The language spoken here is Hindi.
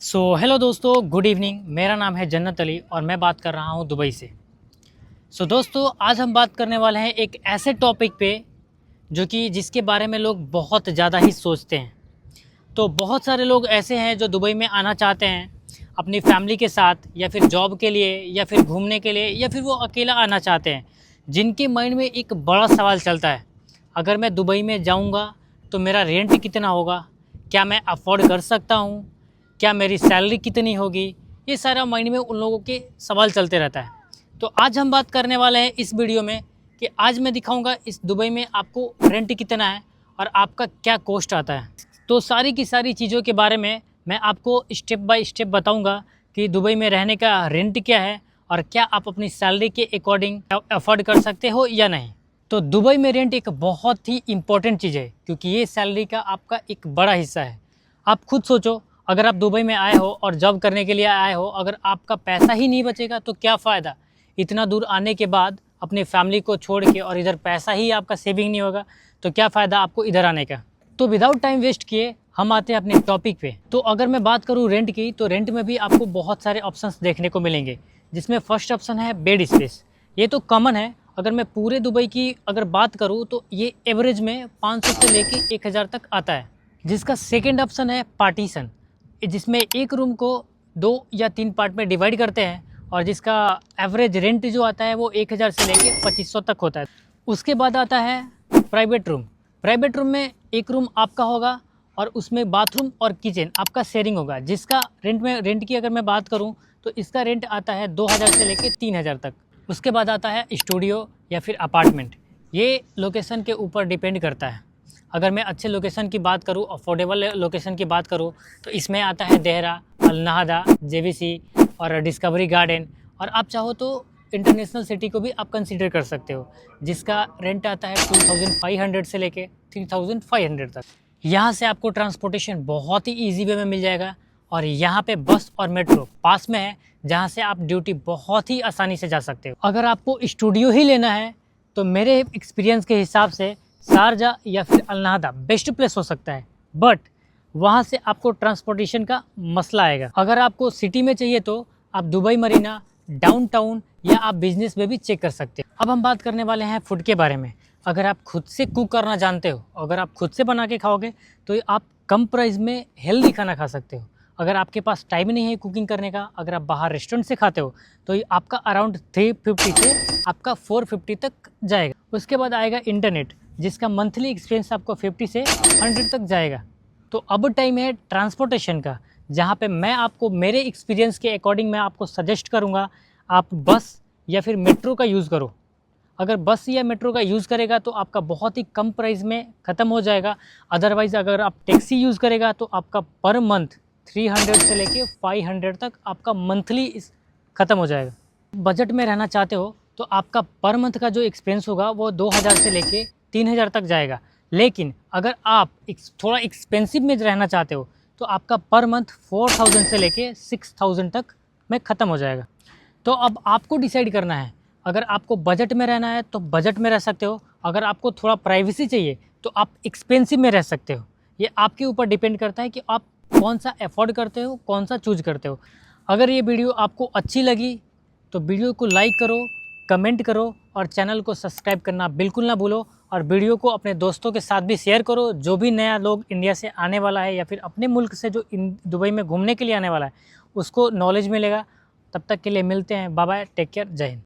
हेलो दोस्तों, गुड इवनिंग। मेरा नाम है जन्नत अली और मैं बात कर रहा हूँ दुबई से। दोस्तों, आज हम बात करने वाले हैं एक ऐसे टॉपिक पे जो कि जिसके बारे में लोग बहुत ज़्यादा ही सोचते हैं। तो बहुत सारे लोग ऐसे हैं जो दुबई में आना चाहते हैं अपनी फैमिली के साथ, या फिर जॉब के लिए, या फिर घूमने के लिए, या फिर वो अकेला आना चाहते हैं, जिनके माइंड में एक बड़ा सवाल चलता है, अगर मैं दुबई में जाऊँगा तो मेरा रेंट कितना होगा, क्या मैं अफोर्ड कर सकता हूँ, क्या मेरी सैलरी कितनी होगी। ये सारा माइंड में उन लोगों के सवाल चलते रहता है। तो आज हम बात करने वाले हैं इस वीडियो में कि आज मैं दिखाऊंगा इस दुबई में आपको रेंट कितना है और आपका क्या कॉस्ट आता है। तो सारी की सारी चीज़ों के बारे में मैं आपको स्टेप बाय स्टेप बताऊंगा कि दुबई में रहने का रेंट क्या है और क्या आप अपनी सैलरी के अकॉर्डिंग अफोर्ड कर सकते हो या नहीं। तो दुबई में रेंट एक बहुत ही इम्पोर्टेंट चीज़ है, क्योंकि ये सैलरी का आपका एक बड़ा हिस्सा है। आप खुद सोचो, अगर आप दुबई में आए हो और जॉब करने के लिए आए हो, अगर आपका पैसा ही नहीं बचेगा तो क्या फ़ायदा। इतना दूर आने के बाद अपनी फैमिली को छोड़ के, और इधर पैसा ही आपका सेविंग नहीं होगा, तो क्या फ़ायदा आपको इधर आने का। तो विदाउट टाइम वेस्ट किए हम आते हैं अपने टॉपिक पे। तो अगर मैं बात करूँ रेंट की, तो रेंट में भी आपको बहुत सारे ऑप्शंस देखने को मिलेंगे, जिसमें फर्स्ट ऑप्शन है बेड स्पेस। ये तो कॉमन है। अगर मैं पूरे दुबई की अगर बात करूँ तो ये एवरेज में 500 से लेके 1000 तक आता है। जिसका सेकेंड ऑप्शन है पार्टीशन, जिसमें एक रूम को 2 या 3 पार्ट में डिवाइड करते हैं, और जिसका एवरेज रेंट जो आता है वो 1000 से लेके 2500 तक होता है। उसके बाद आता है प्राइवेट रूम। प्राइवेट रूम में एक रूम आपका होगा और उसमें बाथरूम और किचन आपका शेयरिंग होगा, जिसका रेंट की अगर मैं बात करूं तो इसका रेंट आता है 2000 से लेके 3000 तक। उसके बाद आता है स्टूडियो या फिर अपार्टमेंट। ये लोकेशन के ऊपर डिपेंड करता है। अगर मैं अच्छे लोकेशन की बात करूं, अफोर्डेबल लोकेशन की बात करूं, तो इसमें आता है देहरा, अल नहदा, जेवीसी और डिस्कवरी गार्डन। और आप चाहो तो इंटरनेशनल सिटी को भी आप कंसीडर कर सकते हो, जिसका रेंट आता है 2500 से लेके 3500 तक। यहाँ से आपको ट्रांसपोर्टेशन बहुत ही ईजी वे में मिल जाएगा, और यहाँ पे बस और मेट्रो पास में है, जहाँ से आप ड्यूटी बहुत ही आसानी से जा सकते हो। अगर आपको स्टूडियो ही लेना है तो मेरे एक्सपीरियंस के हिसाब से शारजा या फिर अल नहदा बेस्ट प्लेस हो सकता है, बट वहाँ से आपको ट्रांसपोर्टेशन का मसला आएगा। अगर आपको सिटी में चाहिए तो आप दुबई मरीना, डाउनटाउन या आप बिजनेस में भी चेक कर सकते हो। अब हम बात करने वाले हैं फूड के बारे में। अगर आप खुद से कुक करना जानते हो, अगर आप खुद से बना के खाओगे, तो आप कम प्राइस में हेल्दी खाना खा सकते हो। अगर आपके पास टाइम नहीं है कुकिंग करने का, अगर आप बाहर रेस्टोरेंट से खाते हो, तो ये आपका अराउंड 350 से आपका 450 तक जाएगा। उसके बाद आएगा इंटरनेट, जिसका मंथली एक्सपेंस आपको 50 से 100 तक जाएगा। तो अब टाइम है ट्रांसपोर्टेशन का, जहाँ पे मैं आपको मेरे एक्सपीरियंस के अकॉर्डिंग मैं आपको सजेस्ट करूँगा आप बस या फिर मेट्रो का यूज़ करो। अगर बस या मेट्रो का यूज़ करेगा तो आपका बहुत ही कम प्राइस में ख़त्म हो जाएगा। अदरवाइज़ अगर आप टैक्सी यूज़ करेगा तो आपका पर मंथ 300 से लेके 500 तक आपका मंथली इस ख़त्म हो जाएगा। बजट में रहना चाहते हो तो आपका पर मंथ का जो एक्सपेंस होगा वो 2000 से लेके 3000 तक जाएगा। लेकिन अगर आप थोड़ा एक्सपेंसिव में रहना चाहते हो तो आपका पर मंथ 4000 से लेके 6000 तक में ख़त्म हो जाएगा। तो अब आपको डिसाइड करना है, अगर आपको बजट में रहना है तो बजट में रह सकते हो, अगर आपको थोड़ा प्राइवेसी चाहिए तो आप एक्सपेंसिव में रह सकते हो। ये आपके ऊपर डिपेंड करता है कि आप कौन सा अफोर्ड करते हो, कौन सा चूज करते हो। अगर ये वीडियो आपको अच्छी लगी तो वीडियो को लाइक करो, कमेंट करो और चैनल को सब्सक्राइब करना बिल्कुल ना भूलो। और वीडियो को अपने दोस्तों के साथ भी शेयर करो, जो भी नया लोग इंडिया से आने वाला है या फिर अपने मुल्क से जो दुबई में घूमने के लिए आने वाला है, उसको नॉलेज मिलेगा। तब तक के लिए मिलते हैं, बाय बाय, टेक केयर, जय हिंद।